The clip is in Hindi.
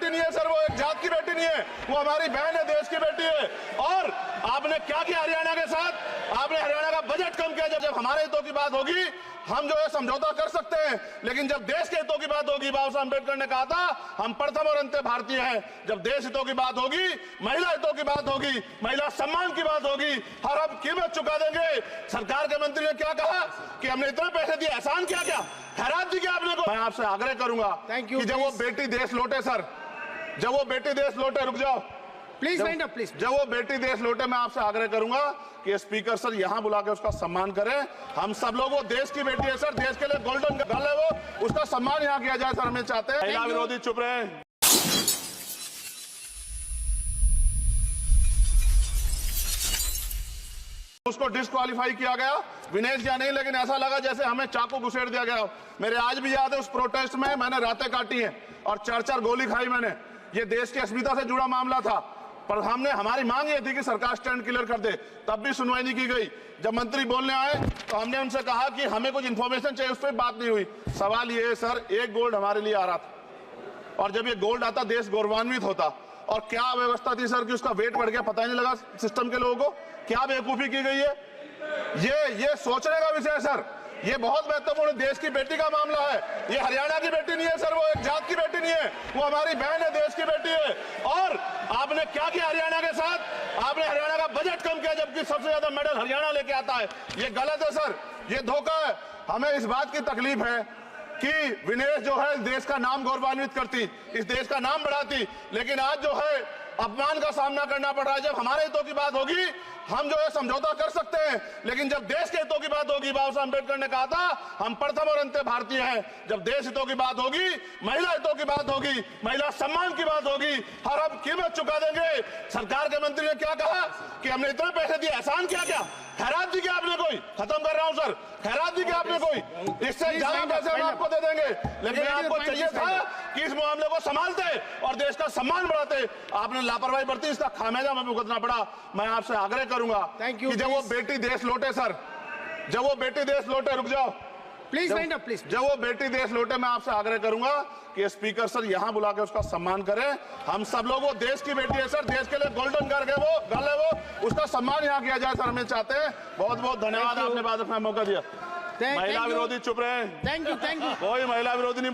बेटी नहीं है सर, वो एक जात की बेटी नहीं है, वो हमारी बहन है, देश की बेटी है। और आपने क्या किया हरियाणा के साथ? आपने हरियाणा का बजट कम किया। जब हमारे हितों की बात होगी हम जो है समझौता कर सकते हैं, लेकिन जब देश के हितों की बात होगी, बाबा साहब अम्बेडकर ने कहा था हम प्रथम और अंत्य भारतीय हैं। जब देश हितों की बात होगी, महिला हितों की बात होगी, महिला सम्मान की बात होगी, हर हम कीमत चुका देंगे। सरकार के मंत्री ने क्या कहा कि हमने इतने पैसे दिए, एहसान क्या क्या खैरात दी क्या आपने को? मैं आपसे आग्रह करूंगा कि जब वो बेटी देश लौटे सर, जब वो बेटी देश लौटे, रुक जाओ प्लीज वाइंड अप प्लीज। जब वो बेटी देश लौटे, मैं आपसे आग्रह करूंगा कि स्पीकर सर यहां बुला के उसका सम्मान करें। हम सब लोग, वो देश की बेटी है सर, देश के लिए गोल्डन गर्ल है वो, उसका सम्मान यहां किया जाए सर, हमें चाहते हैं। महिला विरोधी चुप रहे। उसको डिस्क्वालीफाई किया गया, विनेश या नहीं, लेकिन ऐसा लगा जैसे हमें चाकू घुसेड़ दिया गया। मेरे आज भी याद है उस प्रोटेस्ट में मैंने रातें काटी हैं और 4-4 गोली खाई मैंने। ये देश की अस्मिता से जुड़ा मामला था, पर हमने, हमारी मांग ये थी कि सरकार स्टैंड क्लियर कर दे, तब भी सुनवाई नहीं की गई। जब मंत्री बोलने आए तो हमने उनसे कहा कि हमें कुछ इंफॉर्मेशन चाहिए, उस पर बात नहीं हुई। सवाल ये है सर, एक गोल्ड हमारे लिए आ रहा था और जब ये गोल्ड आता देश गौरवान्वित होता। और क्या व्यवस्था थी सर कि उसका वेट बढ़ गया, पता ही नहीं लगा सिस्टम के लोगों को। क्या बेवकूफी की गई है, ये सोचने का विषय है सर। ये बहुत महत्वपूर्ण, देश की बेटी का मामला है। ये हरियाणा की बेटी नहीं है सर, वो एक जात की बेटी नहीं है, वो हमारी बहन है, देश की बेटी है। और आपने क्या किया हरियाणा के साथ? आपने हरियाणा का बजट कम किया, जबकि सबसे ज्यादा मेडल हरियाणा लेके आता है। ये गलत है सर, ये धोखा है। हमें इस बात की तकलीफ है कि विनेश जो है देश का नाम गौरवान्वित करती, इस देश का नाम बढ़ाती, लेकिन आज जो है अपमान का सामना करना पड़ रहा है। जब हमारे हितों की बात होगी हम जो है समझौता कर सकते हैं, लेकिन जब देश के हितों की बात होगी, बाबा साहब अम्बेडकर ने कहा था हम प्रथम और अंत्य भारतीय हैं। जब देश हितों की बात होगी, महिला हितों की बात होगी, महिला सम्मान की बात होगी, हर हम कीमत चुका देंगे। सरकार के मंत्री ने क्या कहा कि हमने इतने पैसे दिए, एहसान क्या क्या खैरात दी क्या आपने कोई? खत्म कर रहा हूं सर, खैरात दी क्या आपने कोई? इससे ज्यादा पैसे हम आपको दे देंगे, लेकिन आपको चाहिए था कि इस मामले को संभालते और देश का सम्मान बढ़ाते। आपने लापरवाही बरती, इसका खामियाजा हमें भुगतना पड़ा। मैं आपसे आग्रह करूंगा कि जब वो बेटी देश लौटे सर, जब वो बेटी देश लौटे, रुक जाओ प्लीज वाइंड अप प्लीज। जब वो बेटी देश लौटे, मैं आपसे आग्रह करूंगा कि स्पीकर सर यहां बुला के उसका सम्मान करें। हम सब लोग, वो देश की बेटी है सर, देश के लिए गोल्डन गर्ल है वो, उसका सम्मान यहां किया जाए सर, हमें चाहते हैं। बहुत बहुत धन्यवाद, आपने बात अपना मौका दिया। महिला विरोधी चुप रहे। थैंक यू कोई महिला विरोधी नहीं।